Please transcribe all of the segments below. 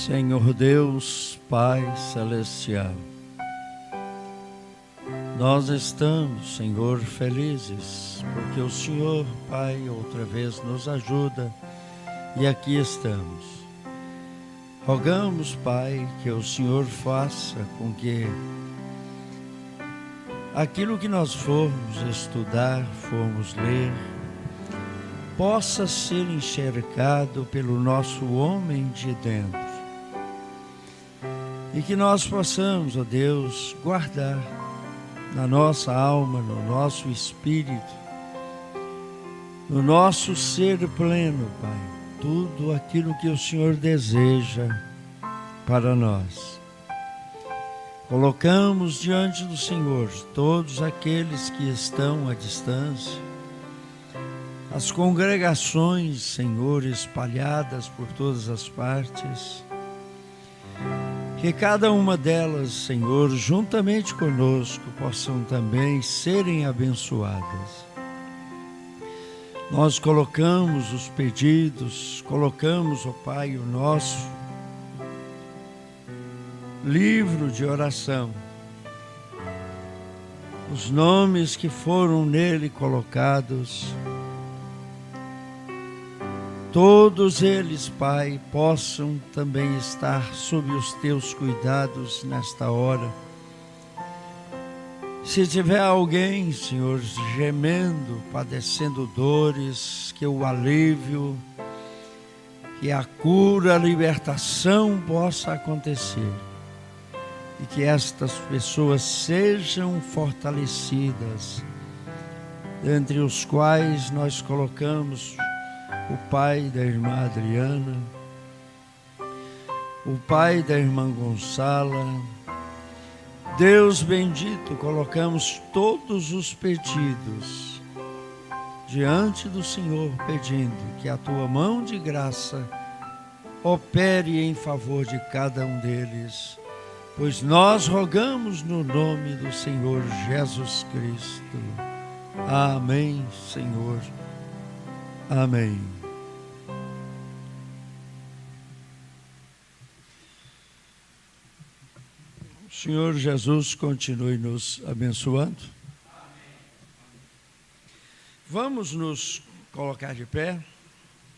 Senhor Deus, Pai Celestial, nós estamos, Senhor, felizes, porque o Senhor, Pai, outra vez nos ajuda e aqui estamos. Rogamos, Pai, que o Senhor faça com que aquilo que nós formos estudar, formos ler, possa ser enxergado pelo nosso homem de dentro. E que nós possamos, ó Deus, guardar na nossa alma, no nosso espírito, no nosso ser pleno, Pai, tudo aquilo que o Senhor deseja para nós. Colocamos diante do Senhor todos aqueles que estão à distância, as congregações, Senhor, espalhadas por todas as partes, que cada uma delas, Senhor, juntamente conosco, possam também serem abençoadas. Nós colocamos os pedidos, colocamos, ó Pai, o nosso livro de oração, os nomes que foram nele colocados, todos eles, Pai, possam também estar sob os teus cuidados nesta hora. Se tiver alguém, Senhor, gemendo, padecendo dores, que o alívio, que a cura, a libertação possa acontecer. E que estas pessoas sejam fortalecidas, entre os quais nós colocamos o pai da irmã Adriana, o pai da irmã Gonçala. Deus bendito, colocamos todos os pedidos diante do Senhor, pedindo que a tua mão de graça opere em favor de cada um deles, pois nós rogamos no nome do Senhor Jesus Cristo. Amém, Senhor. Amém. O Senhor Jesus continue nos abençoando. Vamos nos colocar de pé,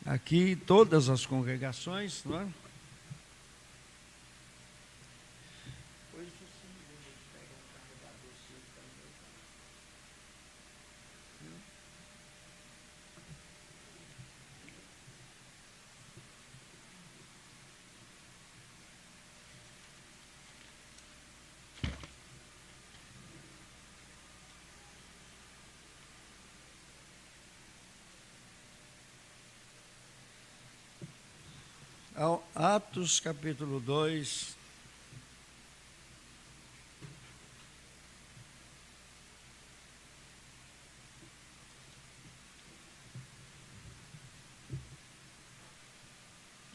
aqui todas as congregações, não é? Atos capítulo 2,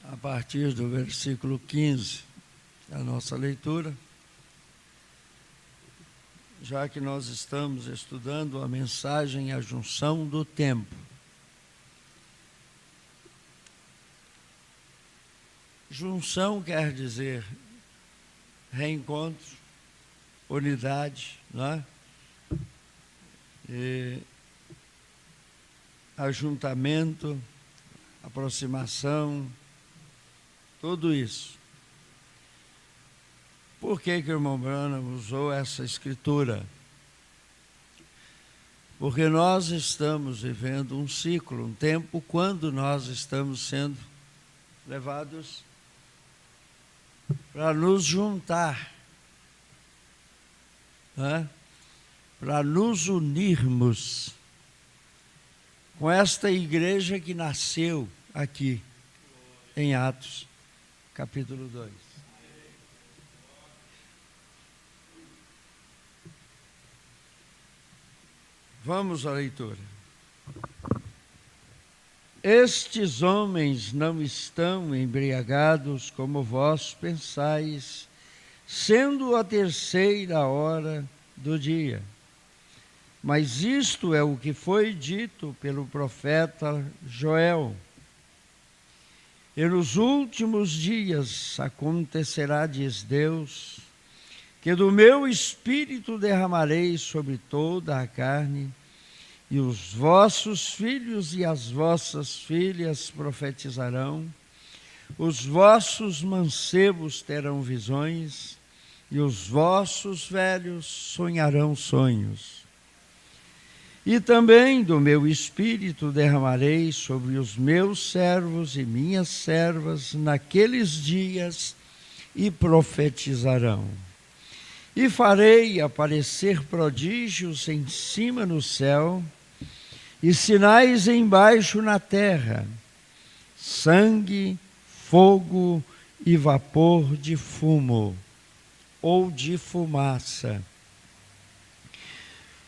a partir do versículo 15, a nossa leitura, já que nós estamos estudando a mensagem, a junção do tempo. Junção quer dizer reencontro, unidade, não é? E ajuntamento, aproximação, tudo isso. Por que o irmão Branham usou essa escritura? Porque nós estamos vivendo um ciclo, um tempo, quando nós estamos sendo levados para nos juntar, né? Para nos unirmos com esta igreja que nasceu aqui em Atos, capítulo 2. Vamos à leitura. Estes homens não estão embriagados como vós pensais, sendo a 3ª hora do dia. Mas isto é o que foi dito pelo profeta Joel. E nos últimos dias acontecerá, diz Deus, que do meu Espírito derramarei sobre toda a carne, e os vossos filhos e as vossas filhas profetizarão, os vossos mancebos terão visões, e os vossos velhos sonharão sonhos. E também do meu Espírito derramarei sobre os meus servos e minhas servas naqueles dias, e profetizarão. E farei aparecer prodígios em cima no céu, e sinais embaixo na terra, sangue, fogo e vapor de fumo, ou de fumaça.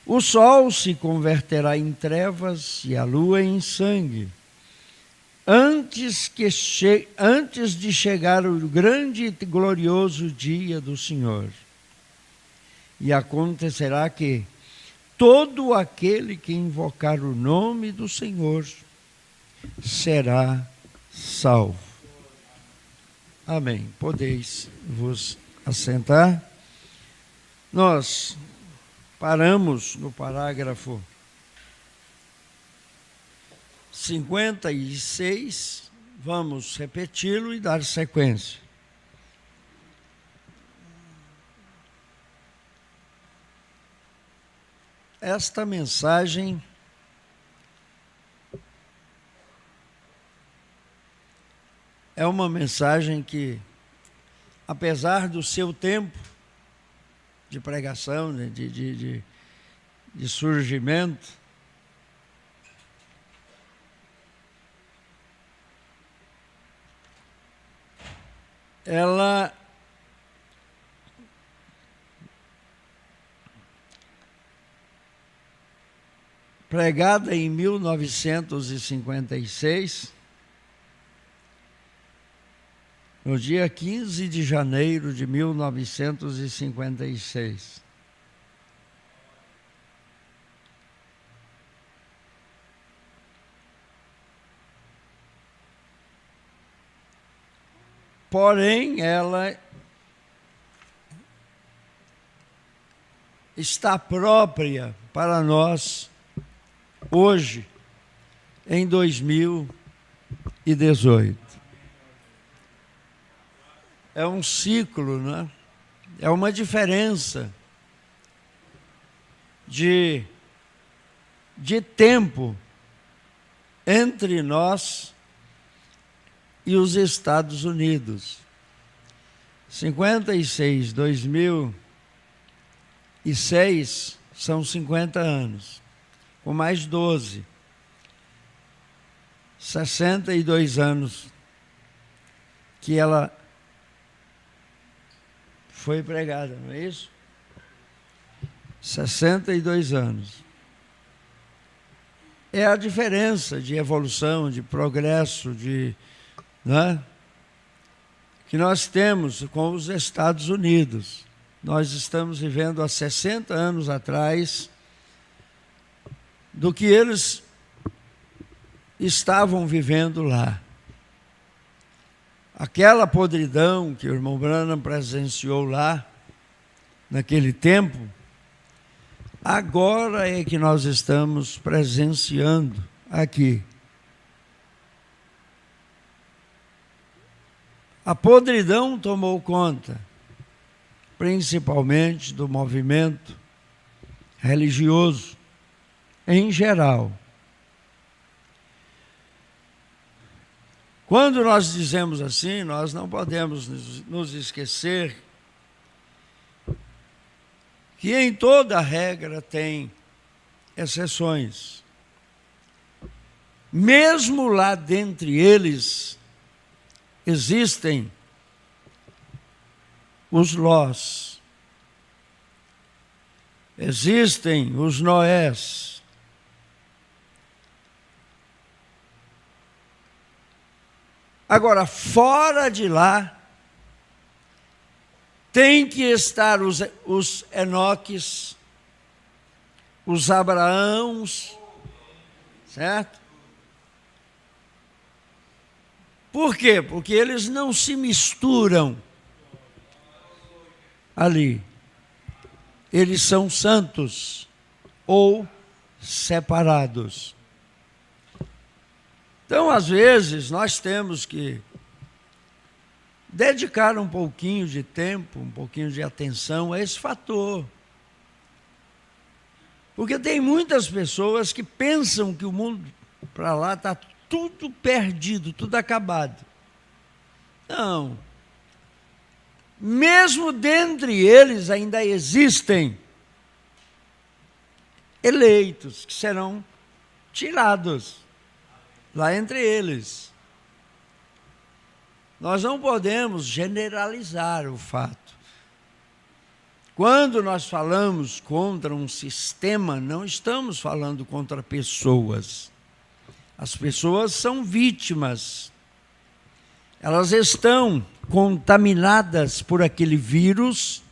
O sol se converterá em trevas e a lua em sangue, antes de chegar o grande e glorioso dia do Senhor. E acontecerá que todo aquele que invocar o nome do Senhor será salvo. Amém. Podeis vos assentar. Nós paramos no parágrafo 56, vamos repeti-lo e dar sequência. Esta mensagem é uma mensagem que, apesar do seu tempo de pregação, né, de surgimento, ela pregada em 1956, no dia 15 de janeiro de 1956. Porém, ela está própria para nós hoje, em 2018. É um ciclo, né? É uma diferença de tempo entre nós e os Estados Unidos. 56, 2006 são 50 anos, com mais 12, 62 anos que ela foi pregada, não é isso? 62 anos. É a diferença de evolução, de progresso, né, que nós temos com os Estados Unidos. Nós estamos vivendo há 60 anos atrás do que eles estavam vivendo lá. Aquela podridão que o irmão Branham presenciou lá, naquele tempo, agora é que nós estamos presenciando aqui. A podridão tomou conta, principalmente do movimento religioso, em geral. Quando nós dizemos assim, nós não podemos nos esquecer que em toda regra tem exceções. Mesmo lá dentre eles, existem os Lós, existem os Noés, agora, fora de lá, tem que estar os Enoques, os Abraãos, certo? Por quê? Porque eles não se misturam ali. Eles são santos ou separados. Então, às vezes, nós temos que dedicar um pouquinho de tempo, um pouquinho de atenção a esse fator. Porque tem muitas pessoas que pensam que o mundo para lá está tudo perdido, tudo acabado. Não. Mesmo dentre eles ainda existem eleitos que serão tirados lá entre eles. Nós não podemos generalizar o fato. Quando nós falamos contra um sistema, não estamos falando contra pessoas. As pessoas são vítimas. Elas estão contaminadas por aquele vírus,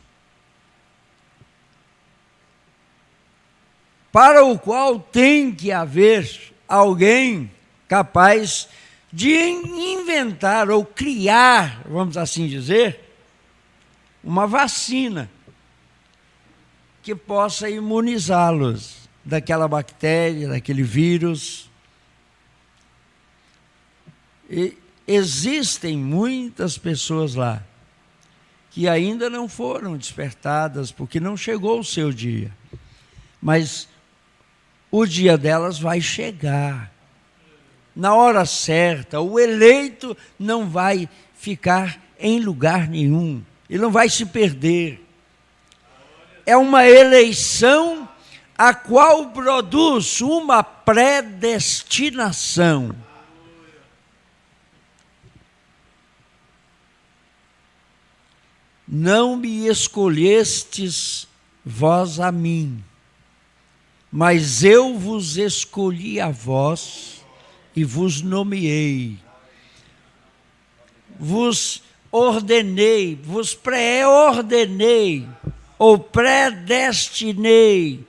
para o qual tem que haver alguém capaz de inventar ou criar, vamos assim dizer, uma vacina que possa imunizá-los daquela bactéria, daquele vírus. E existem muitas pessoas lá que ainda não foram despertadas porque não chegou o seu dia. Mas o dia delas vai chegar. Na hora certa, o eleito não vai ficar em lugar nenhum. Ele não vai se perder. É uma eleição a qual produz uma predestinação. Não me escolhestes vós a mim, mas eu vos escolhi a vós e vos nomeei. Vos ordenei, vos pré-ordenei ou predestinei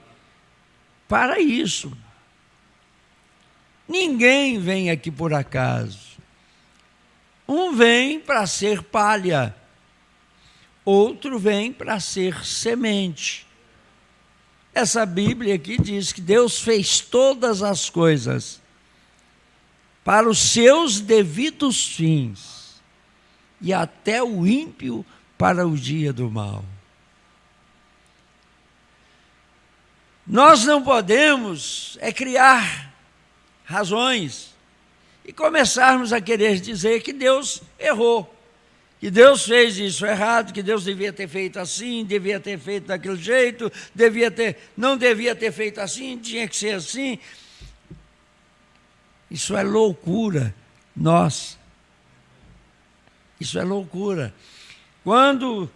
para isso. Ninguém vem aqui por acaso. Um vem para ser palha, outro vem para ser semente. Essa Bíblia aqui diz que Deus fez todas as coisas para os seus devidos fins, e até o ímpio para o dia do mal. Nós não podemos criar razões e começarmos a querer dizer que Deus errou, que Deus fez isso errado, que Deus devia ter feito assim, devia ter feito daquele jeito, não devia ter feito assim, tinha que ser assim. Isso é loucura. Isso é loucura. Quando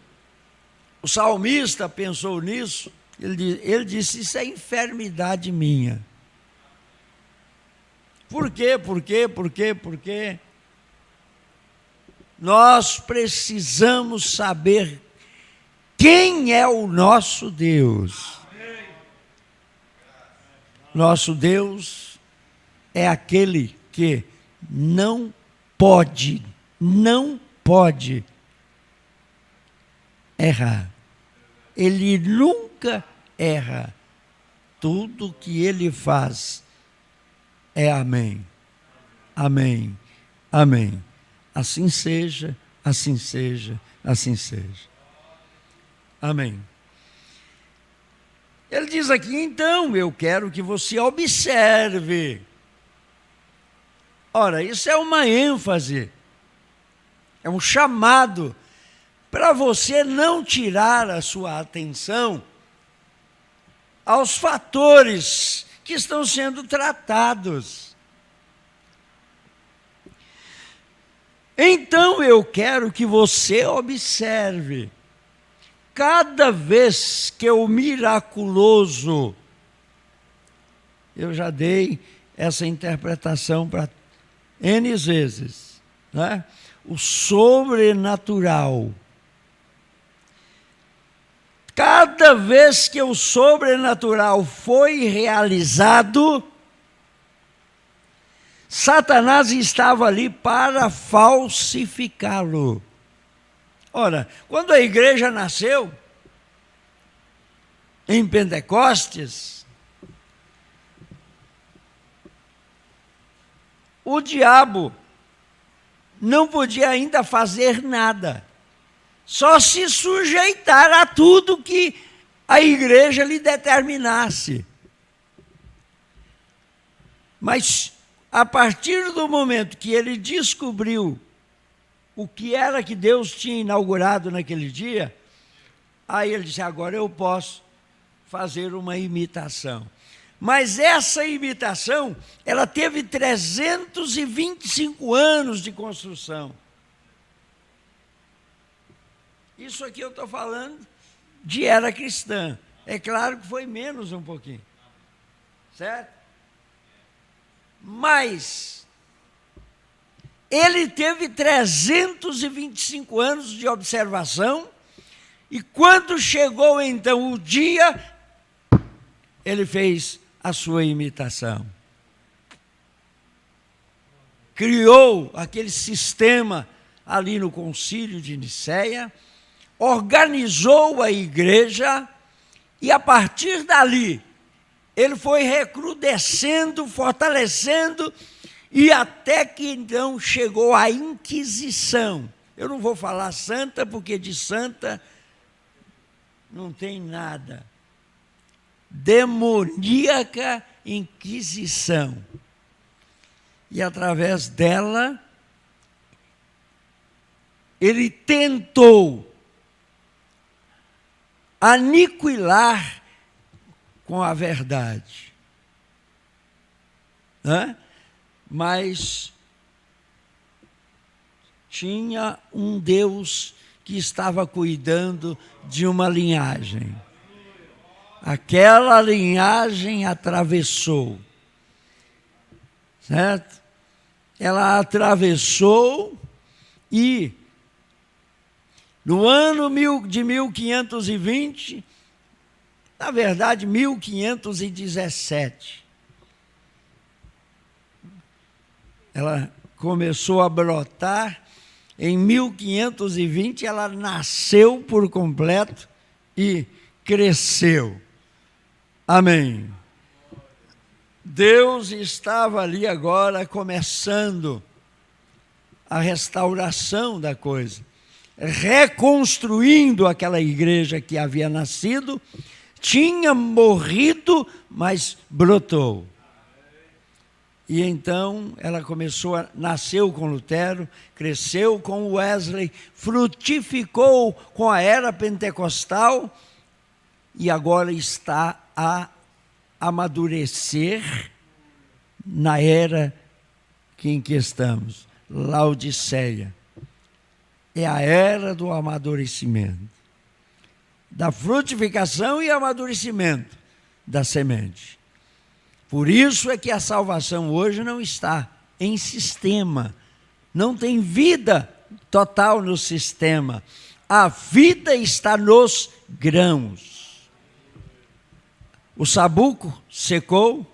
o salmista pensou nisso, ele disse, isso é enfermidade minha. Por quê? Porque nós precisamos saber quem é o nosso Deus. Nosso Deus é aquele que não pode errar. Ele nunca erra. Tudo que ele faz é amém. Amém. Amém. Assim seja, assim seja, assim seja. Amém. Ele diz aqui, então, eu quero que você observe. Ora, isso é uma ênfase, é um chamado para você não tirar a sua atenção aos fatores que estão sendo tratados. Então eu quero que você observe, cada vez que o miraculoso, eu já dei essa interpretação para N vezes, né? O sobrenatural. Cada vez que o sobrenatural foi realizado, Satanás estava ali para falsificá-lo. Ora, quando a igreja nasceu, em Pentecostes, o diabo não podia ainda fazer nada, só se sujeitar a tudo que a igreja lhe determinasse. Mas a partir do momento que ele descobriu o que era que Deus tinha inaugurado naquele dia, aí ele disse, agora eu posso fazer uma imitação. Mas essa imitação, ela teve 325 anos de construção. Isso aqui eu estou falando de era cristã. É claro que foi menos um pouquinho. Certo? Mas ele teve 325 anos de observação, e quando chegou então o dia, ele fez a sua imitação. Criou aquele sistema ali no Concílio de Nicéia, organizou a igreja, e a partir dali, ele foi recrudescendo, fortalecendo, e até que então chegou a Inquisição. Eu não vou falar santa, porque de santa não tem nada. Demoníaca Inquisição. E através dela, ele tentou aniquilar com a verdade. Mas tinha um Deus que estava cuidando de uma linhagem. Aquela linhagem atravessou, certo? Ela atravessou e, no ano de 1520, na verdade, 1517, ela começou a brotar. Em 1520, ela nasceu por completo e cresceu. Amém. Deus estava ali agora começando a restauração da coisa, reconstruindo aquela igreja que havia nascido, tinha morrido, mas brotou. E então ela nasceu com Lutero, cresceu com Wesley, frutificou com a era pentecostal e agora está a amadurecer na era em que estamos, Laodiceia. É a era do amadurecimento, da frutificação e amadurecimento da semente. Por isso é que a salvação hoje não está em sistema, não tem vida total no sistema. A vida está nos grãos. O sabuco secou,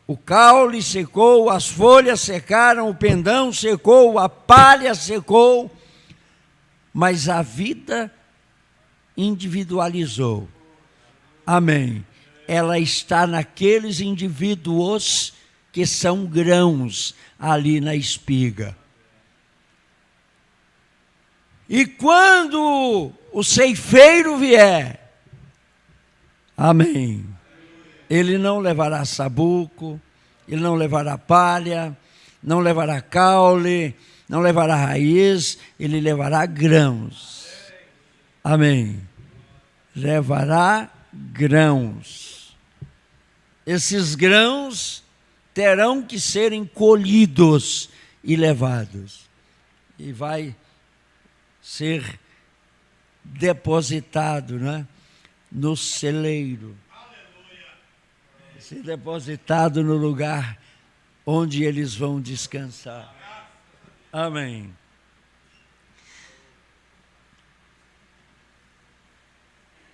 o caule secou, as folhas secaram, o pendão secou, a palha secou, mas a vida individualizou. Amém. Ela está naqueles indivíduos que são grãos ali na espiga. E quando o ceifeiro vier, amém, ele não levará sabuco, ele não levará palha, não levará caule, não levará raiz, ele levará grãos. Amém. Levará grãos. Esses grãos terão que serem colhidos e levados. E vai ser depositado, no celeiro. Ser depositado no lugar onde eles vão descansar. Amém.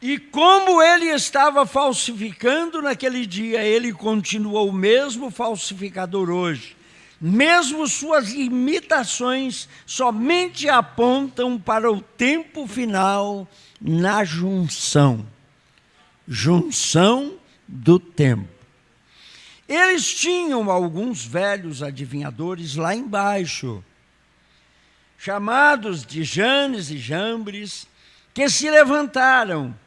E como ele estava falsificando naquele dia, ele continua o mesmo falsificador hoje. mesmo suas imitações somente apontam para o tempo final na junção do tempo. Eles tinham alguns velhos adivinhadores lá embaixo, chamados de Janes e Jambres, que se levantaram.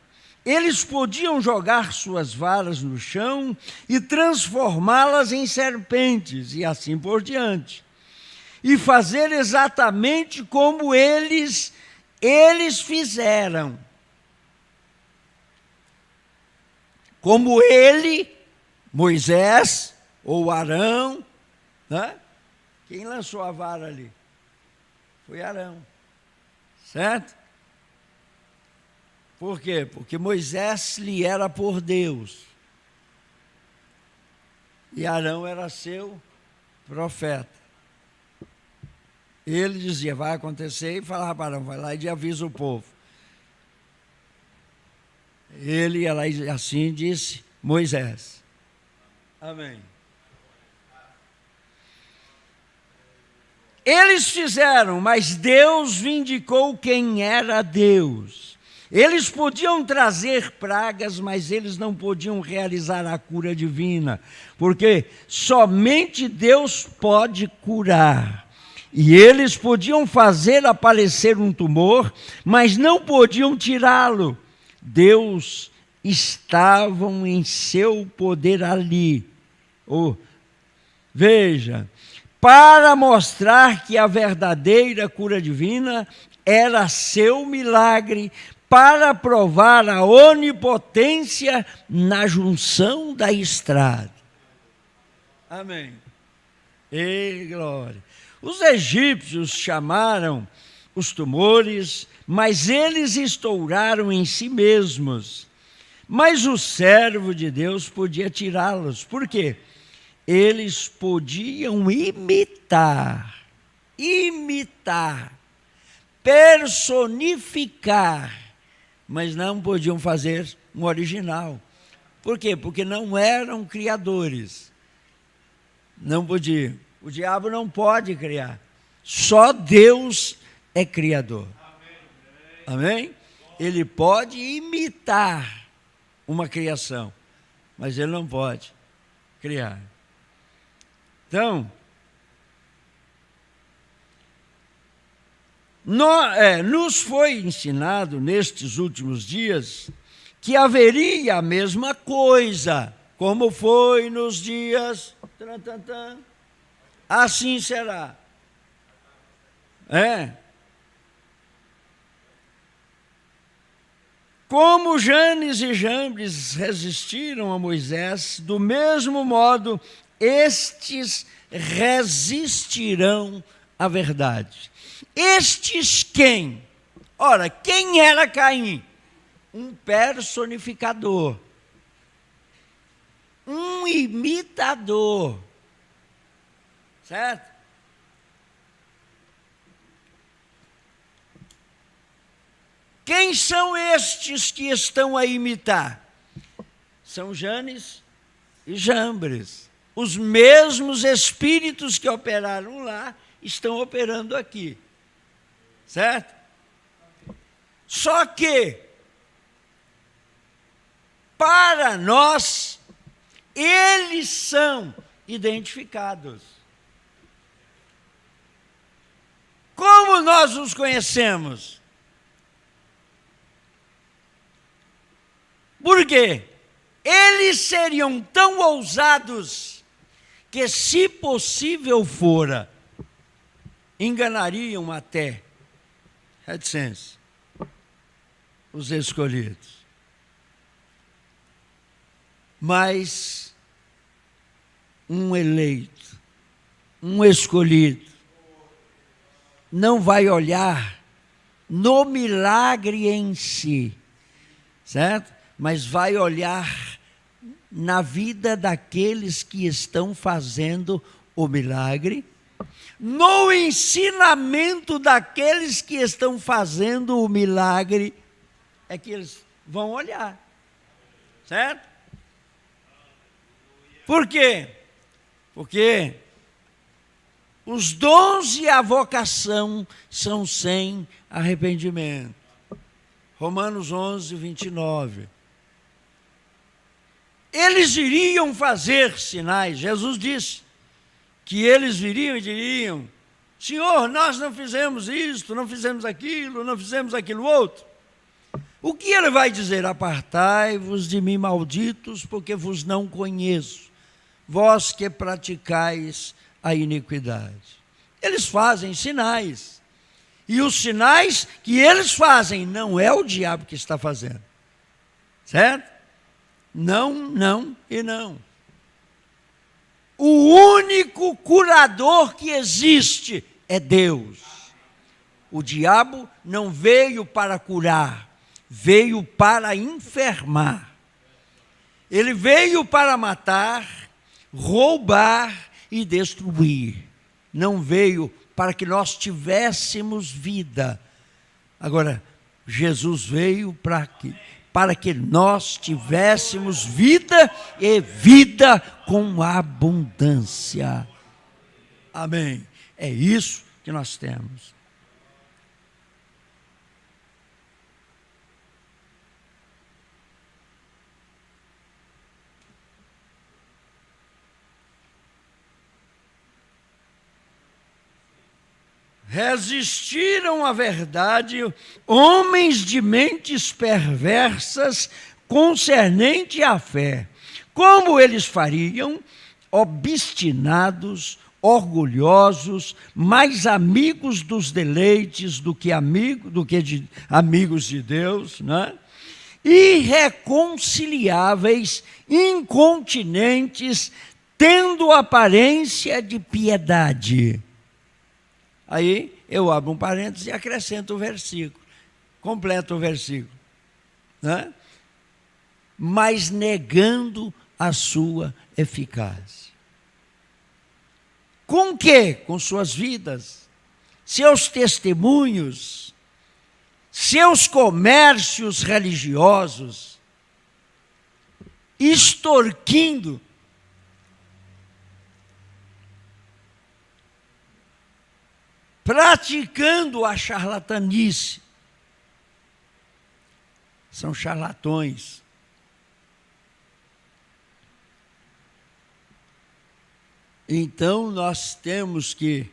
Eles podiam jogar suas varas no chão e transformá-las em serpentes, e assim por diante. E fazer exatamente como eles fizeram. Como Moisés ou Arão, né? Quem lançou a vara ali? Foi Arão, certo? Por quê? Porque Moisés lhe era por Deus. E Arão era seu profeta. Ele dizia, vai acontecer, e falava para Arão, vai lá e avisa o povo. Ele ia lá e assim disse Moisés. Amém. Eles fizeram, mas Deus vindicou quem era Deus. Eles podiam trazer pragas, mas eles não podiam realizar a cura divina, porque somente Deus pode curar. E eles podiam fazer aparecer um tumor, mas não podiam tirá-lo. Deus estava em seu poder ali. Veja, para mostrar que a verdadeira cura divina era seu milagre, para provar a onipotência na junção da estrada. Amém. E glória. Os egípcios chamaram os tumores, mas eles estouraram em si mesmos. Mas o servo de Deus podia tirá-los. Por quê? Eles podiam imitar, personificar, mas não podiam fazer um original. Por quê? Porque não eram criadores. Não podiam. O diabo não pode criar. Só Deus é criador. Amém? Ele pode imitar uma criação, mas ele não pode criar. Então, nos foi ensinado nestes últimos dias que haveria a mesma coisa, como foi nos dias, assim será. Como Janes e Jambres resistiram a Moisés, do mesmo modo, estes resistirão à verdade. Estes quem? Ora, quem era Caim? Um personificador, um imitador, certo? Quem são estes que estão a imitar? São Janes e Jambres. Os mesmos espíritos que operaram lá estão operando aqui. Certo? Só que, para nós, eles são identificados. Como nós os conhecemos? Por quê? Eles seriam tão ousados que, se possível fora, enganariam até reticência os escolhidos. Mas um eleito, um escolhido, não vai olhar no milagre em si, certo? Mas vai olhar na vida daqueles que estão fazendo o milagre, no ensinamento daqueles que estão fazendo o milagre, é que eles vão olhar, certo? Por quê? Porque Os dons e a vocação são sem arrependimento. Romanos 11, 29. Eles iriam fazer sinais. Jesus disse que eles viriam e diriam: Senhor, nós não fizemos isto, não fizemos aquilo outro. O que ele vai dizer? Apartai-vos de mim, malditos, porque vos não conheço, vós que praticais a iniquidade. Eles fazem sinais. E os sinais que eles fazem não é o diabo que está fazendo. Certo? Não, não e não. O único curador que existe é Deus. O diabo não veio para curar, veio para enfermar. Ele veio para matar, roubar e destruir. Não veio para que nós tivéssemos vida. Agora, Jesus veio para que nós tivéssemos vida e vida com abundância. Amém. É isso que nós temos. Resistiram à verdade homens de mentes perversas concernente à fé. Como eles fariam? Obstinados, orgulhosos, mais amigos dos deleites do que amigos de Deus, né? Irreconciliáveis, incontinentes, tendo aparência de piedade. Aí eu abro um parênteses e acrescento o versículo, completo o versículo, né? Mas negando a sua eficácia. Com quê? Com suas vidas, seus testemunhos, seus comércios religiosos, extorquindo, praticando a charlatanice. São charlatões. Então nós temos que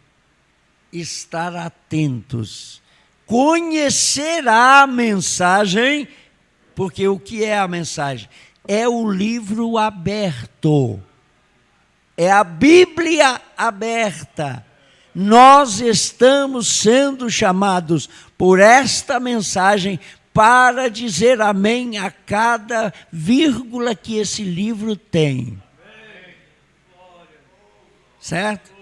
estar atentos, conhecer a mensagem, porque o que é a mensagem? É o livro aberto, é a Bíblia aberta. Nós estamos sendo chamados por esta mensagem para dizer amém a cada vírgula que esse livro tem. Certo?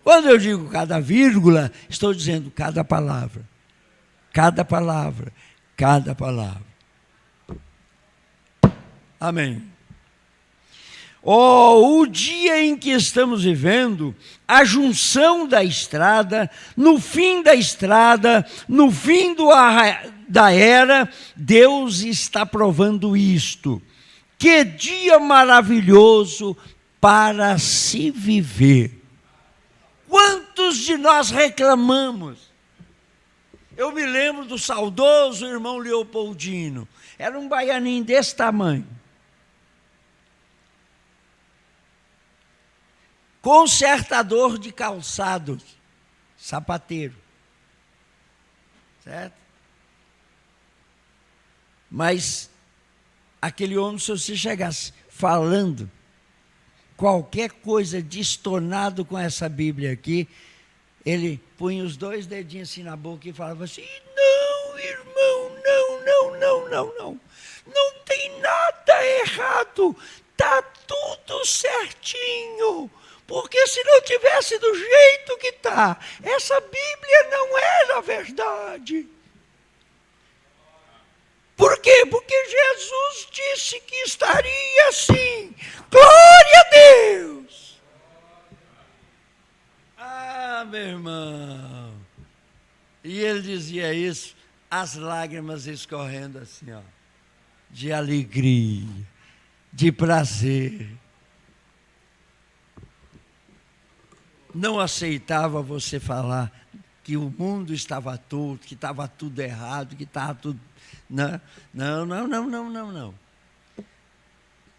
Quando eu digo cada vírgula, estou dizendo cada palavra. Cada palavra. Cada palavra. Amém. O dia em que estamos vivendo, a junção da estrada, no fim da estrada, no fim da era, Deus está provando isto. Que dia maravilhoso para se viver. Quantos de nós reclamamos? Eu me lembro do saudoso irmão Leopoldino. Era um baianinho desse tamanho. Consertador de calçados, sapateiro, certo? Mas aquele homem, se você chegasse falando qualquer coisa destonado com essa Bíblia aqui, ele punha os dois dedinhos assim na boca e falava assim: não, irmão, não tem nada errado, está tudo certinho. Porque se não tivesse do jeito que está, essa Bíblia não era verdade. Por quê? Porque Jesus disse que estaria assim. Glória a Deus! Ah, meu irmão. E ele dizia isso, as lágrimas escorrendo assim, ó, de alegria, de prazer. não aceitava você falar que o mundo estava torto, que estava tudo errado, que estava tudo... Não, não, não, não, não, não, não.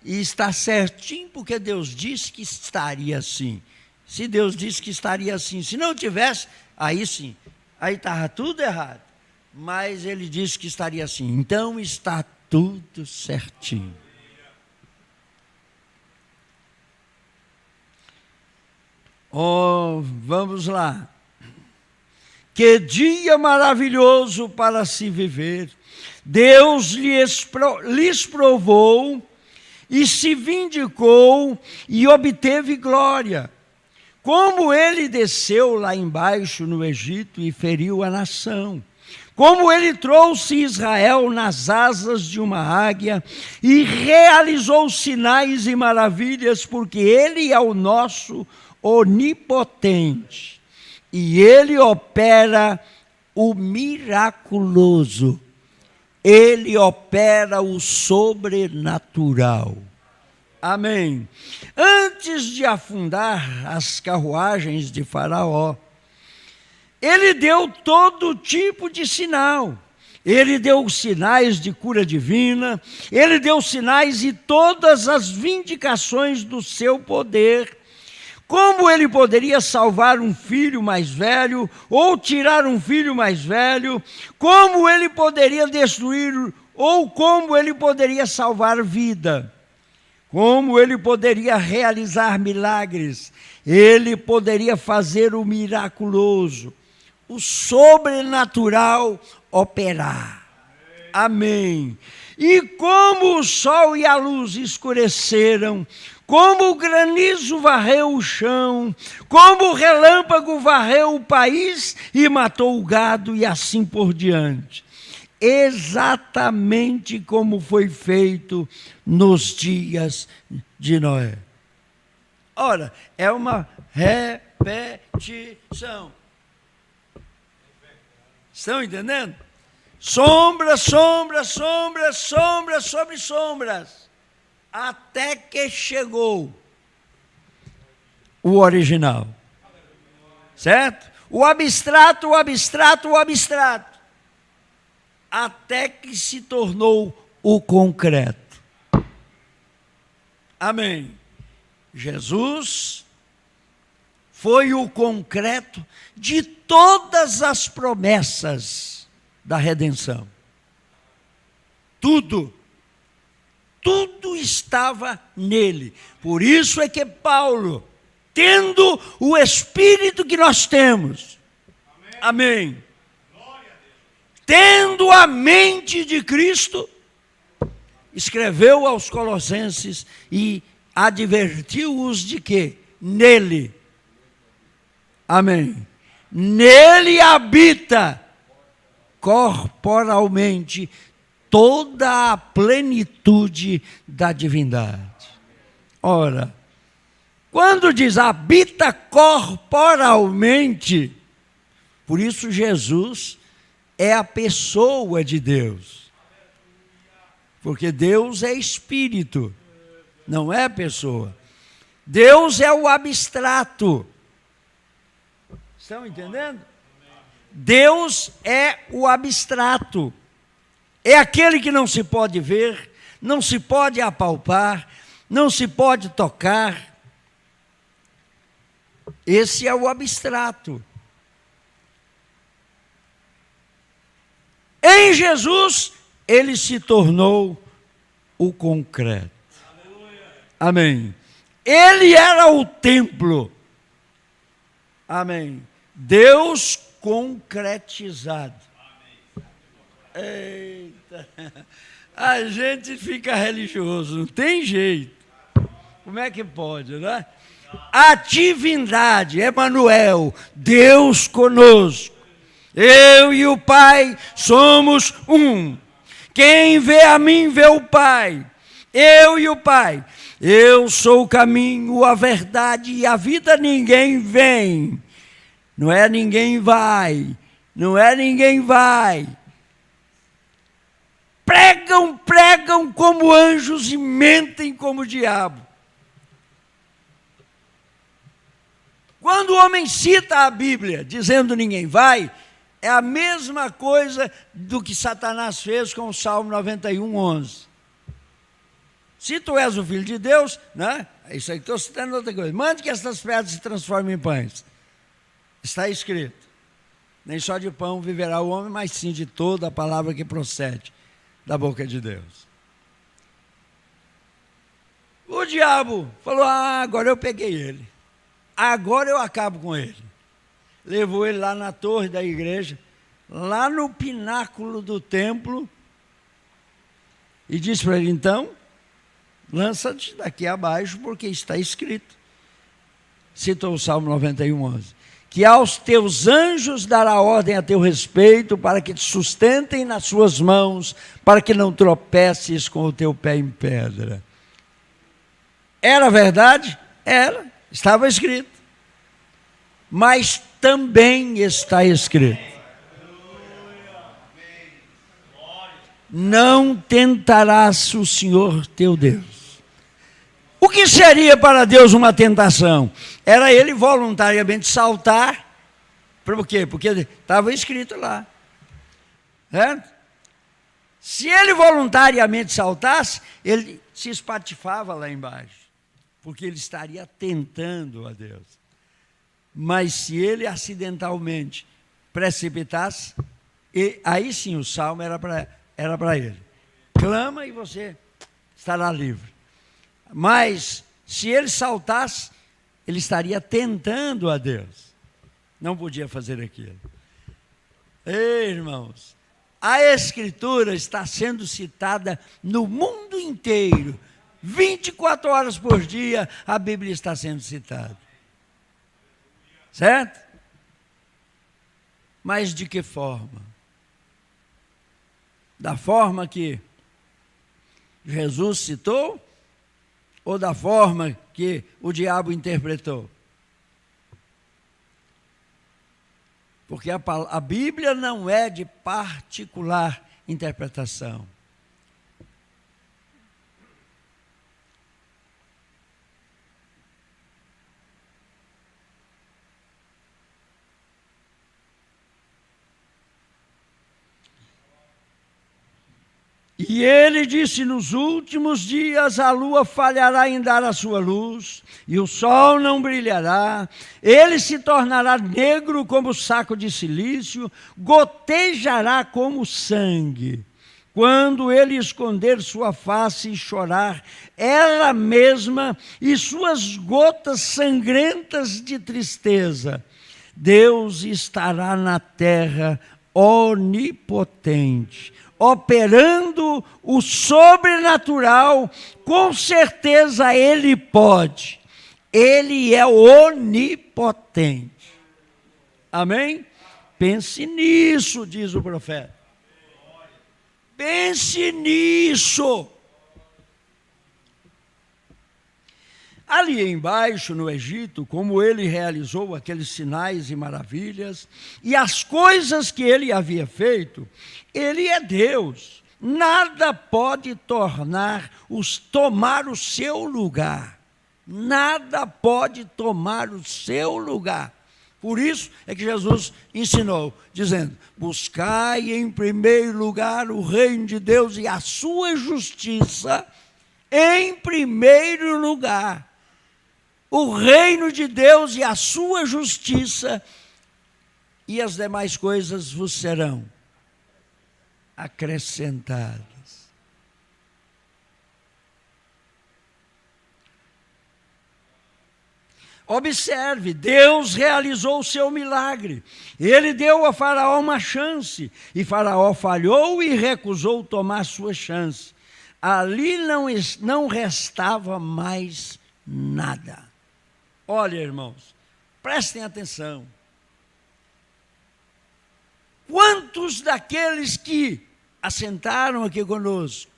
E está certinho porque Deus disse que estaria assim. Se Deus disse que estaria assim, se não tivesse, aí sim, aí estava tudo errado. Mas Ele disse que estaria assim, então está tudo certinho. Oh, vamos lá. Que dia maravilhoso para se viver. Deus lhes provou e se vindicou e obteve glória. Como ele desceu lá embaixo no Egito e feriu a nação. Como ele trouxe Israel nas asas de uma águia e realizou sinais e maravilhas, porque ele é o nosso onipotente. E ele opera o miraculoso. Ele opera o sobrenatural. Amém. Antes de afundar as carruagens de Faraó, ele deu todo tipo de sinal. Ele deu sinais de cura divina, ele deu sinais e todas as vindicações do seu poder. Como ele poderia salvar um filho mais velho, ou tirar um filho mais velho, como ele poderia destruir, ou como ele poderia salvar vida, como ele poderia realizar milagres, ele poderia fazer o miraculoso, o sobrenatural operar. Amém. E como o sol e a luz escureceram, como o granizo varreu o chão, como o relâmpago varreu o país e matou o gado e assim por diante. Exatamente como foi feito nos dias de Noé. Ora, é uma repetição. Estão entendendo? Sombras, sombras, sombras, sombras sobre sombras. Até que chegou o original. Certo? O abstrato, o abstrato, o abstrato. Até que se tornou o concreto. Amém. Jesus foi o concreto de todas as promessas da redenção. Tudo estava nele. Por isso é que Paulo, tendo o Espírito que nós temos, amém, tendo a mente de Cristo, escreveu aos Colossenses e advertiu-os de que nele, amém, nele habita corporalmente toda a plenitude da divindade. Ora, quando diz habita corporalmente, por isso Jesus é a pessoa de Deus. Porque Deus é espírito, não é pessoa. Deus é o abstrato. Estão entendendo? Deus é o abstrato. É aquele que não se pode ver, não se pode apalpar, não se pode tocar. Esse é o abstrato. Em Jesus, ele se tornou o concreto. Amém. Ele era o templo. Amém. Deus concretizado. Eita, a gente fica religioso, não tem jeito. Como é que pode, né? A divindade, Emanuel, Deus conosco. Eu e o Pai somos um. Quem vê a mim vê o Pai. Eu e o Pai. Eu sou o caminho, a verdade e a vida. Ninguém vem. Não é ninguém vai. Não é ninguém vai. Pregam como anjos e mentem como diabo. Quando o homem cita a Bíblia, dizendo ninguém vai, é a mesma coisa do que Satanás fez com o Salmo 91, 11. Se tu és o Filho de Deus, né? Isso aí estou citando outra coisa. Mande que estas pedras se transformem em pães. Está escrito. Nem só de pão viverá o homem, mas sim de toda a palavra que procede da boca de Deus. O diabo falou, agora eu peguei ele. Agora eu acabo com ele. Levou ele lá na torre da igreja, lá no pináculo do templo, e disse para ele, então, lança-te daqui abaixo, porque está escrito. Citou o Salmo 91, 11. Que aos teus anjos dará ordem a teu respeito, para que te sustentem nas suas mãos, para que não tropeces com o teu pé em pedra. Era verdade? Era, estava escrito. Mas também está escrito: não tentarás o Senhor teu Deus. O que seria para Deus uma tentação? Era ele voluntariamente saltar. Por quê? Porque estava escrito lá. Certo? Se ele voluntariamente saltasse, ele se espatifava lá embaixo, porque ele estaria tentando a Deus. Mas se ele acidentalmente precipitasse, aí sim o salmo era para ele. Clama e você estará livre. Mas se ele saltasse, ele estaria tentando a Deus. Não podia fazer aquilo. Ei, irmãos, a Escritura está sendo citada no mundo inteiro. 24 horas por dia a Bíblia está sendo citada. Certo? Mas de que forma? Da forma que Jesus citou ou da forma que o diabo interpretou? Porque a Bíblia não é de particular interpretação. E ele disse, nos últimos dias a lua falhará em dar a sua luz, e o sol não brilhará, ele se tornará negro como saco de cilício, gotejará como sangue. Quando ele esconder sua face e chorar, ela mesma e suas gotas sangrentas de tristeza, Deus estará na terra onipotente, operando o sobrenatural. Com certeza ele pode. Ele é onipotente. Amém? Pense nisso, diz o profeta. Pense nisso. Ali embaixo, no Egito, como ele realizou aqueles sinais e maravilhas, e as coisas que ele havia feito, ele é Deus. Nada pode tomar o seu lugar. Nada pode tomar o seu lugar. Por isso é que Jesus ensinou, dizendo, buscai em primeiro lugar o reino de Deus e a sua justiça em primeiro lugar. O reino de Deus e a sua justiça, e as demais coisas vos serão acrescentadas. Observe, Deus realizou o seu milagre. Ele deu a Faraó uma chance, e Faraó falhou e recusou tomar sua chance. Ali não restava mais nada. Olha, irmãos, prestem atenção. Quantos daqueles que assentaram aqui conosco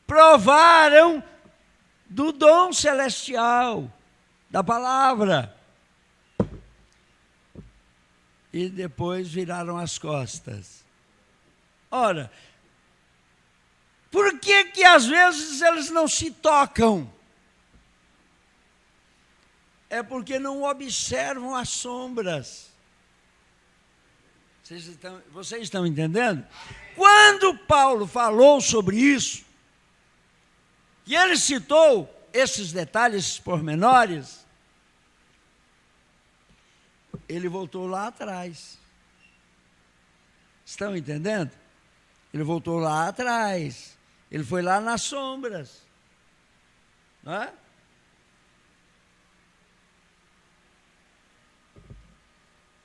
provaram do dom celestial, da palavra, e depois viraram as costas? Ora, por que às vezes eles não se tocam? é porque não observam as sombras. Vocês estão entendendo? Quando Paulo falou sobre isso, e ele citou esses detalhes, esses pormenores, ele voltou lá atrás. Estão entendendo? Ele voltou lá atrás. Ele foi lá nas sombras. Não é?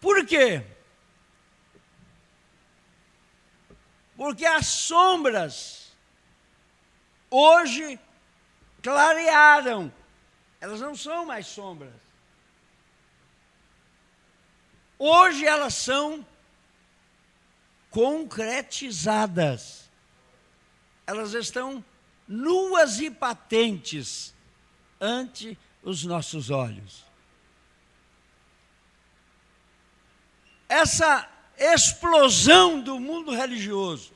Por quê? Porque as sombras hoje clarearam. Elas não são mais sombras. Hoje elas são concretizadas. Elas estão nuas e patentes ante os nossos olhos. Essa explosão do mundo religioso,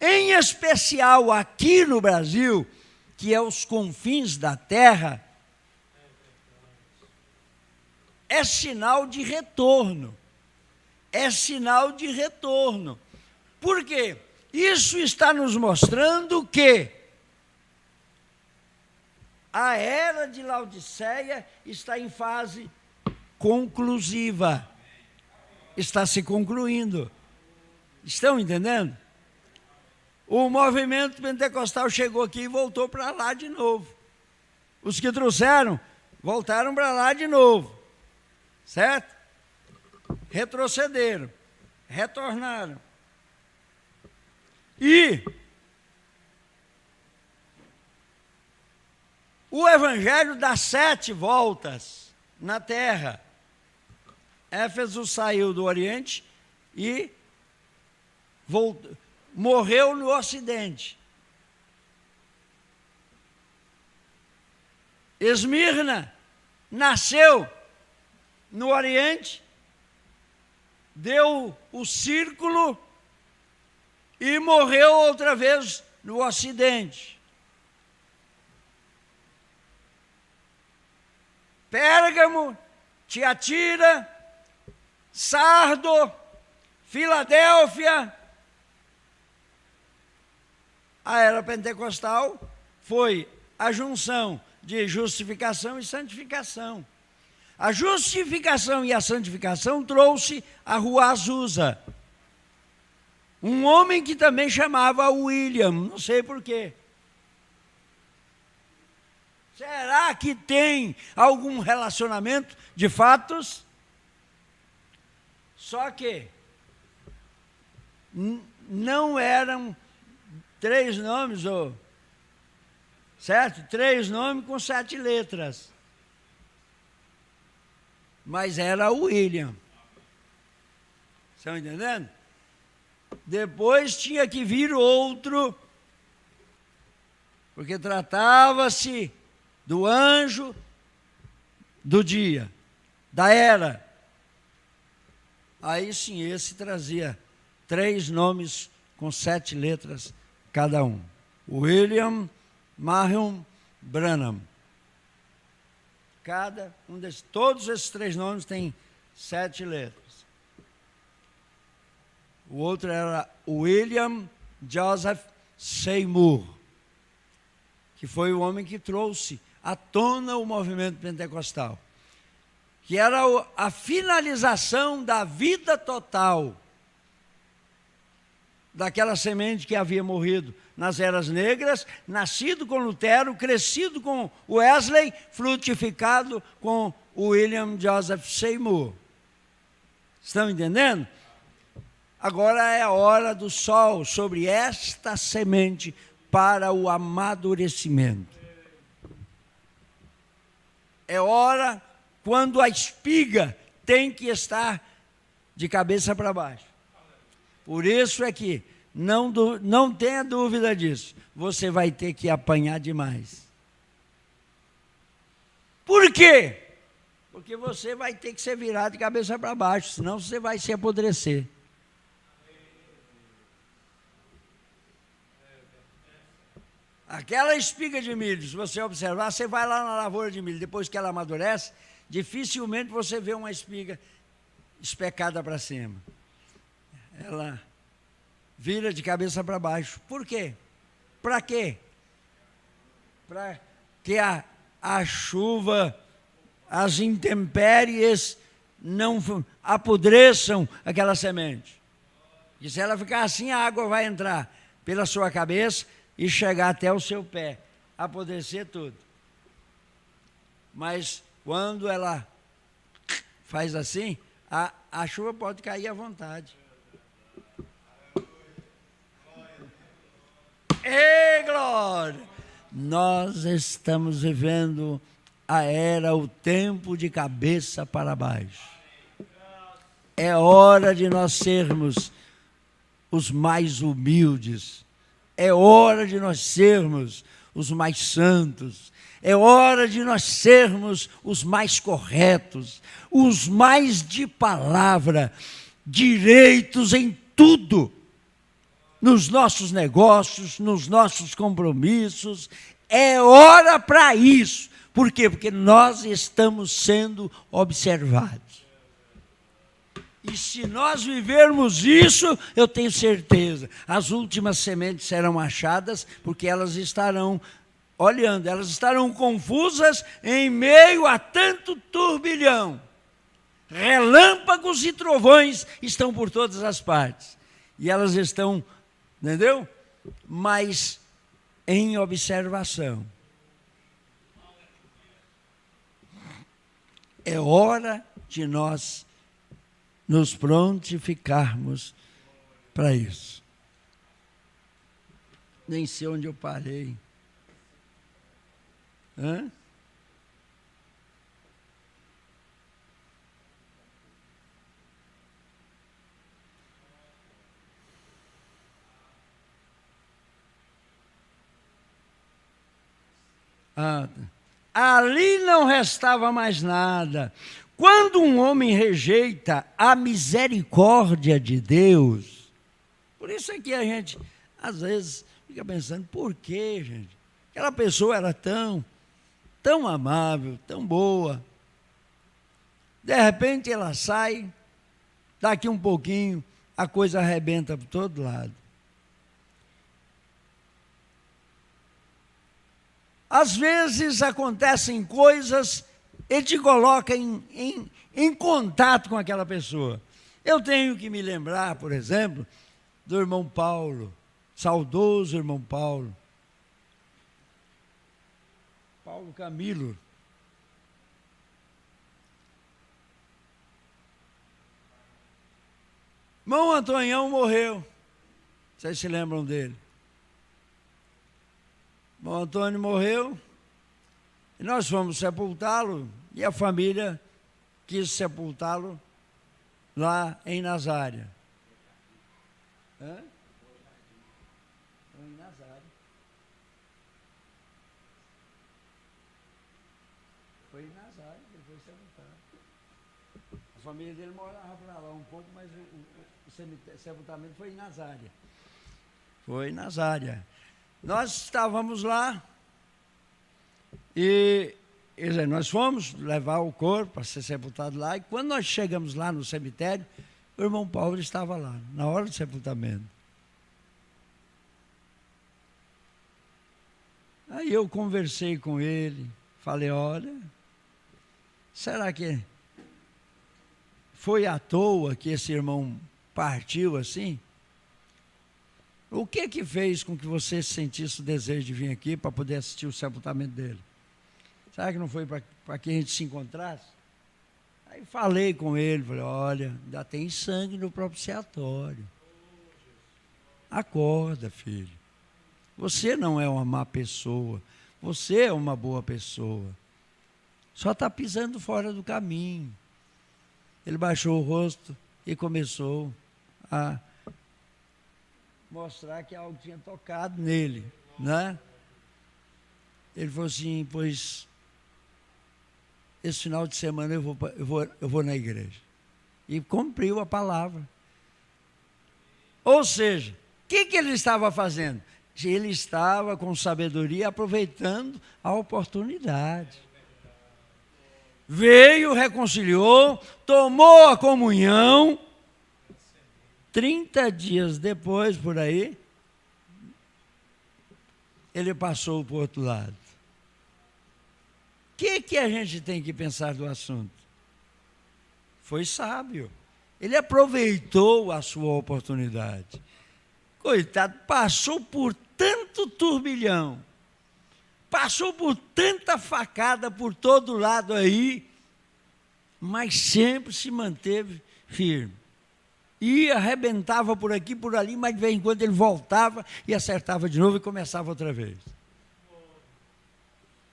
em especial aqui no Brasil, que é os confins da terra, é sinal de retorno. É sinal de retorno. Por quê? Isso está nos mostrando que a era de Laodiceia está em fase conclusiva. Está se concluindo. Estão entendendo? O movimento pentecostal chegou aqui e voltou para lá de novo. Os que trouxeram, voltaram para lá de novo. Certo? Retrocederam, retornaram. E o evangelho dá 7 voltas na terra. Éfeso saiu do Oriente e morreu no Ocidente. Esmirna nasceu no Oriente, deu o círculo e morreu outra vez no Ocidente. Pérgamo, Tiatira, Sardo, Filadélfia. A era pentecostal foi a junção de justificação e santificação. A justificação e a santificação trouxe a Rua Azusa. Um homem que também chamava William, não sei porquê. Será que tem algum relacionamento de fatos? Só que não eram 3 nomes, certo? 3 nomes com 7 letras. Mas era o William. Estão entendendo? Depois tinha que vir outro, porque tratava-se do anjo do dia, da era. Aí sim, esse trazia 3 nomes com 7 letras cada um. William Marion Branham. Cada um desses, todos esses 3 nomes tem 7 letras. O outro era William Joseph Seymour, que foi o homem que trouxe à tona o movimento pentecostal, que era a finalização da vida total daquela semente que havia morrido nas eras negras, nascido com Lutero, crescido com Wesley, frutificado com William Joseph Seymour. Estão entendendo? Agora é a hora do sol sobre esta semente para o amadurecimento. É hora quando a espiga tem que estar de cabeça para baixo. Por isso é que não tenha dúvida disso, você vai ter que apanhar demais. Por quê? Porque você vai ter que ser virado de cabeça para baixo, senão você vai se apodrecer. Aquela espiga de milho, se você observar, você vai lá na lavoura de milho, depois que ela amadurece, dificilmente você vê uma espiga especada para cima. Ela vira de cabeça para baixo. Por quê? Para quê? Para que a chuva, as intempéries não apodreçam aquela semente. E se ela ficar assim, a água vai entrar pela sua cabeça e chegar até o seu pé, apodrecer tudo. Mas quando ela faz assim, a chuva pode cair à vontade. Ei, glória! Nós estamos vivendo a era, o tempo de cabeça para baixo. É hora de nós sermos os mais humildes. É hora de nós sermos os mais santos. É hora de nós sermos os mais corretos, os mais de palavra, direitos em tudo. Nos nossos negócios, nos nossos compromissos. É hora para isso. Por quê? Porque nós estamos sendo observados. E se nós vivermos isso, eu tenho certeza, as últimas sementes serão achadas, porque elas estarão olhando, elas estarão confusas em meio a tanto turbilhão. Relâmpagos e trovões estão por todas as partes. E elas estão, entendeu? Mas em observação. É hora de nós nos prontificarmos para isso. Nem sei onde eu parei. Hã? Ali não restava mais nada. Quando um homem rejeita a misericórdia de Deus, por isso é que a gente, às vezes, fica pensando, por quê, gente? Aquela pessoa era tão amável, tão boa. De repente ela sai, daqui um pouquinho, a coisa arrebenta por todo lado. Às vezes acontecem coisas e te coloca em contato com aquela pessoa. Eu tenho que me lembrar, por exemplo, do irmão Paulo, saudoso irmão Paulo. Paulo Camilo. Irmão Antonião morreu. Vocês se lembram dele? Irmão Antônio morreu. E nós fomos sepultá-lo, e a família quis sepultá-lo lá em Nazária. Hã? Em Nazária. Foi em Nazária que ele foi sepultado. A família dele morava para lá um pouco, mas o sepultamento foi em Nazária. Foi em Nazária. Nós estávamos lá. E nós fomos levar o corpo para ser sepultado lá, e quando nós chegamos lá no cemitério, o irmão Paulo estava lá, na hora do sepultamento. Aí eu conversei com ele, falei, olha, será que foi à toa que esse irmão partiu assim? O que fez com que você sentisse o desejo de vir aqui para poder assistir o sepultamento dele? Será que não foi para que a gente se encontrasse? Aí falei com ele, falei, olha, ainda tem sangue no propiciatório. Acorda, filho. Você não é uma má pessoa, você é uma boa pessoa. Só está pisando fora do caminho. Ele baixou o rosto e começou a mostrar que algo tinha tocado nele, né? Ele falou assim, pois esse final de semana eu vou na igreja. E cumpriu a palavra. Ou seja, o que ele estava fazendo? ele estava com sabedoria aproveitando a oportunidade. Veio, reconciliou, tomou a comunhão. 30 dias depois, por aí, ele passou para o outro lado. O que a gente tem que pensar do assunto? Foi sábio. Ele aproveitou a sua oportunidade. Coitado, passou por tanto turbilhão, passou por tanta facada por todo lado aí, mas sempre se manteve firme. Ia, arrebentava por aqui, por ali, mas de vez em quando ele voltava e acertava de novo e começava outra vez.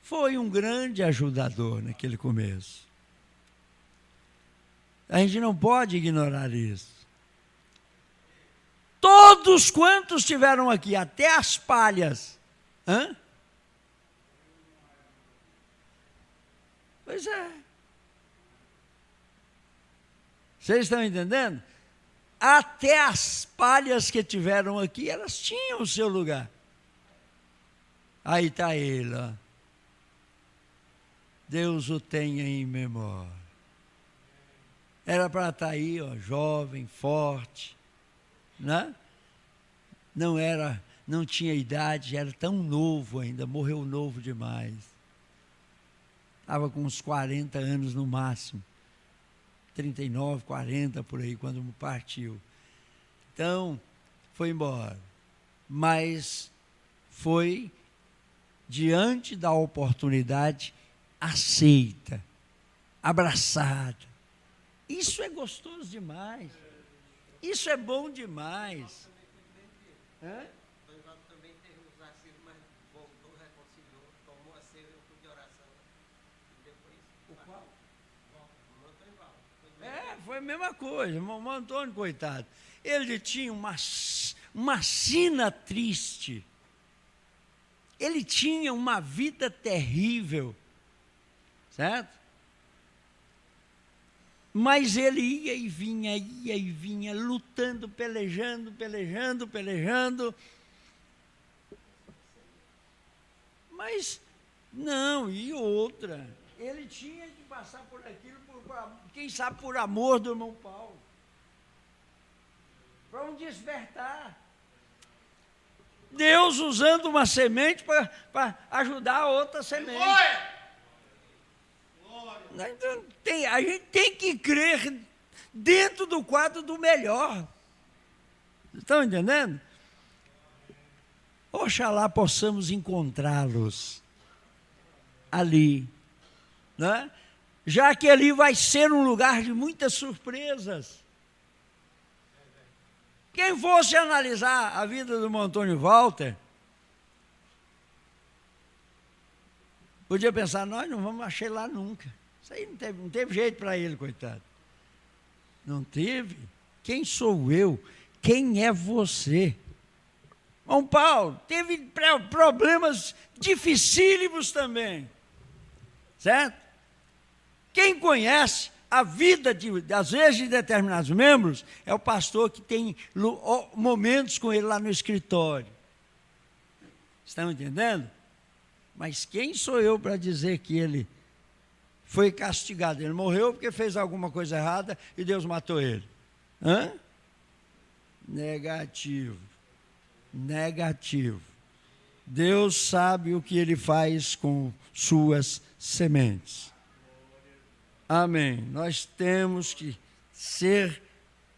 Foi um grande ajudador naquele começo. A gente não pode ignorar isso. Todos quantos estiveram aqui, até as palhas. Pois é. Vocês estão entendendo? Até as palhas que tiveram aqui, elas tinham o seu lugar. Aí está ele, ó. Deus o tenha em memória. Era para estar aí, ó, jovem, forte, né? Não tinha idade, era tão novo ainda, morreu novo demais. Estava com uns 40 anos no máximo, 39, 40 por aí, quando partiu. Então, foi embora. Mas foi diante da oportunidade aceita, abraçada. Isso é gostoso demais. Isso é bom demais. Doivaldo também teve uns vacilos, mas voltou, reconciliou, tomou a ceia de oração. E depois. O qual? O Doivaldo. Foi a mesma coisa. O Antônio, coitado. Ele tinha uma sina triste. Ele tinha uma vida terrível. Certo? Mas ele ia e vinha, lutando, pelejando. Mas, não, e outra, ele tinha que passar por aquilo, quem sabe por amor do irmão Paulo, para um despertar. Deus usando uma semente para ajudar a outra semente. Então, a gente tem que crer dentro do quadro do melhor. Estão entendendo? Oxalá possamos encontrá-los ali, né? Já que ali vai ser um lugar de muitas surpresas. Quem fosse analisar a vida do Antônio Walter, podia pensar, nós não vamos achar lá nunca. Isso aí não teve jeito para ele, coitado. Não teve? Quem sou eu? Quem é você? Irmão Paulo, teve problemas dificílimos também. Certo? Quem conhece a vida, às vezes, de determinados membros, é o pastor que tem momentos com ele lá no escritório. Estão entendendo? Mas quem sou eu para dizer que ele foi castigado? Ele morreu porque fez alguma coisa errada e Deus matou ele. Negativo. Deus sabe o que ele faz com suas sementes. Amém. Nós temos que ser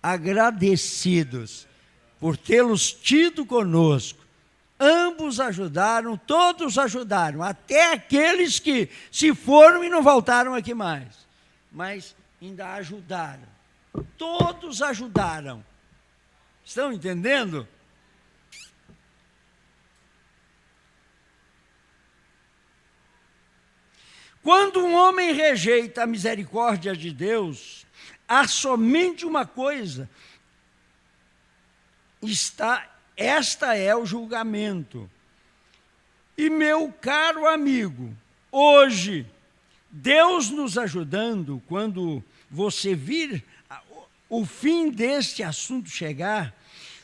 agradecidos por tê-los tido conosco. Ambos ajudaram, todos ajudaram, até aqueles que se foram e não voltaram aqui mais. Mas ainda ajudaram. Todos ajudaram. Estão entendendo? Quando um homem rejeita a misericórdia de Deus, há somente uma coisa. Esta é o julgamento. E meu caro amigo, hoje, Deus nos ajudando, quando você vir o fim deste assunto chegar,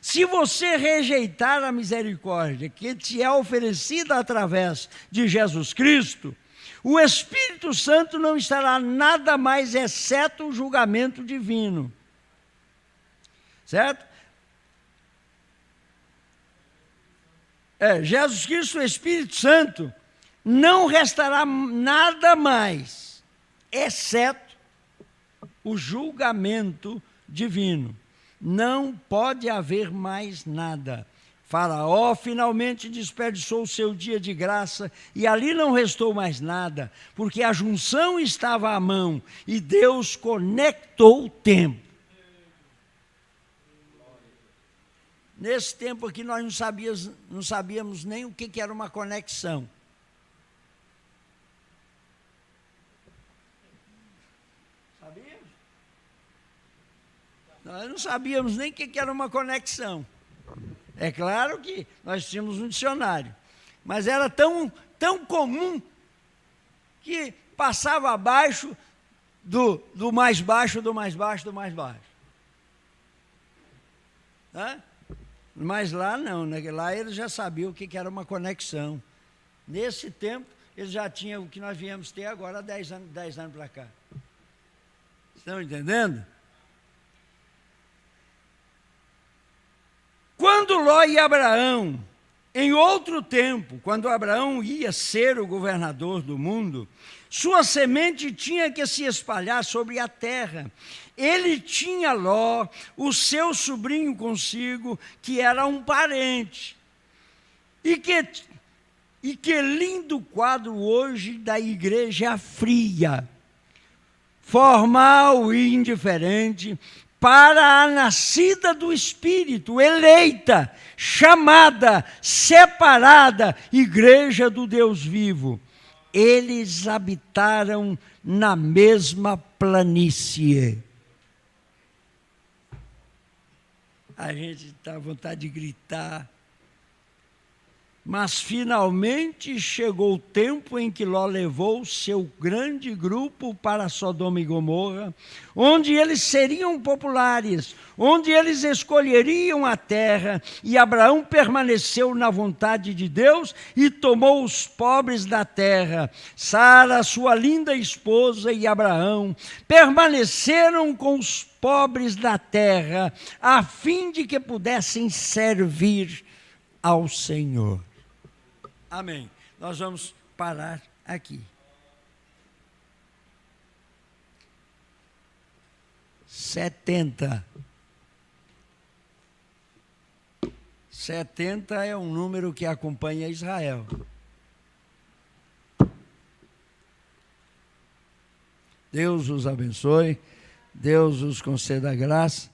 Se você rejeitar a misericórdia que te é oferecida através de Jesus Cristo, o Espírito Santo não estará nada mais exceto o julgamento divino. Certo? Jesus Cristo, o Espírito Santo, não restará nada mais, exceto o julgamento divino. Não pode haver mais nada. Faraó finalmente desperdiçou o seu dia de graça e ali não restou mais nada, porque a junção estava à mão e Deus conectou o tempo. Nesse tempo aqui nós não sabíamos nem o que era uma conexão. Sabíamos? Nós não sabíamos nem o que era uma conexão. É claro que nós tínhamos um dicionário, mas era tão comum que passava abaixo do mais baixo, do mais baixo, do mais baixo. Hã? Mas lá não, né? Lá eles já sabiam o que era uma conexão. Nesse tempo, eles já tinham o que nós viemos ter agora há 10 anos para cá. Estão entendendo? Quando Ló e Abraão, em outro tempo, quando Abraão ia ser o governador do mundo, sua semente tinha que se espalhar sobre a terra. Ele tinha Ló, o seu sobrinho consigo, que era um parente. E que lindo quadro hoje da igreja fria, formal e indiferente, para a nascida do Espírito, eleita, chamada, separada, igreja do Deus vivo. Eles habitaram na mesma planície. A gente está à vontade de gritar. Mas finalmente chegou o tempo em que Ló levou seu grande grupo para Sodoma e Gomorra, onde eles seriam populares, onde eles escolheriam a terra, e Abraão permaneceu na vontade de Deus e tomou os pobres da terra. Sara, sua linda esposa, e Abraão permaneceram com os pobres da terra, a fim de que pudessem servir ao Senhor. Amém. Nós vamos parar aqui. 70 é um número que acompanha Israel. Deus os abençoe, Deus os conceda graça.